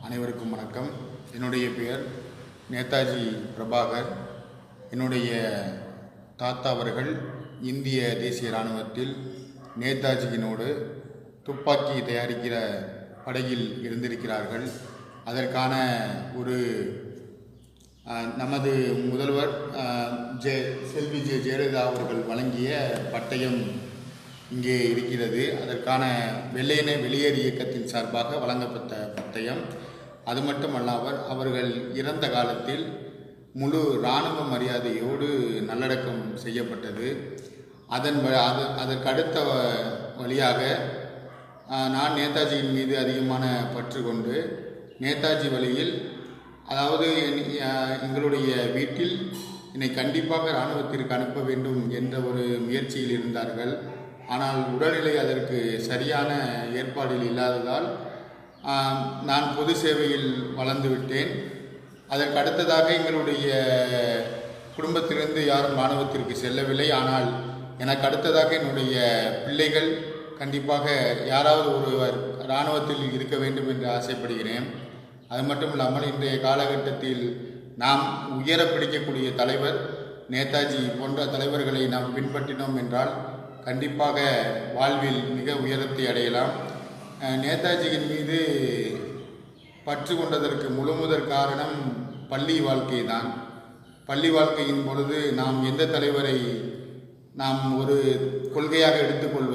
அனைவருக்கும் வணக்கம். என்னுடைய பெயர் நேதாஜி பிரபாகர். என்னுடைய தாத்தா அவர்கள் இந்திய தேசிய இராணுவத்தில் நேதாஜியினோடு துப்பாக்கி தயாரிக்கிற படையில் இருந்திருக்கிறார்கள். அதற்கான ஒரு நமது முதல்வர் செல்வி ஜெயலலிதா அவர்கள் வழங்கிய பட்டயம் இங்கே இருக்கிறது. அதற்கான வெள்ளையனே வெளியேறு இயக்கத்தின் சார்பாக வழங்கப்பட்ட பட்டயம். அது மட்டுமல்லாமல் அவர்கள் இறந்த காலத்தில் முழு இராணுவ மரியாதையோடு நல்லடக்கம் செய்யப்பட்டது. அதற்கு அடுத்த வழியாக நான் நேதாஜியின் மீது அதிகமான பற்று கொண்டு நேதாஜி வழியில், அதாவது எங்களுடைய வீட்டில் என்னை கண்டிப்பாக இராணுவத்திற்கு அனுப்ப வேண்டும் என்ற ஒரு முயற்சியில் இருந்தார்கள். ஆனால் உடல்நிலை அதற்கு சரியான ஏற்பாடில் இல்லாததால் நான் பொது சேவையில் வளர்ந்து விட்டேன். அதற்கு அடுத்ததாக எங்களுடைய குடும்பத்திலிருந்து யாரும் இராணுவத்திற்கு செல்லவில்லை. ஆனால் எனக்கு அடுத்ததாக என்னுடைய பிள்ளைகள் கண்டிப்பாக யாராவது ஒருவர் இராணுவத்தில் இருக்க வேண்டும் என்று ஆசைப்படுகிறேன். அது மட்டும் இல்லாமல் இன்றைய காலகட்டத்தில் நாம் உயர பிடிக்கக்கூடிய தலைவர் நேதாஜி போன்ற தலைவர்களை நாம் பின்பற்றினோம் என்றால் கண்டிப்பாக வாழ்வில் மிக உயரத்தை அடையலாம். நேதாஜியின் மீது பற்று கொண்டதற்கு முழுமுதற் காரணம் பள்ளி வாழ்க்கை தான். பள்ளி வாழ்க்கையின் பொழுது நாம் எந்த தலைவரை நாம் ஒரு கொள்கையாக எடுத்துக்கொள்வது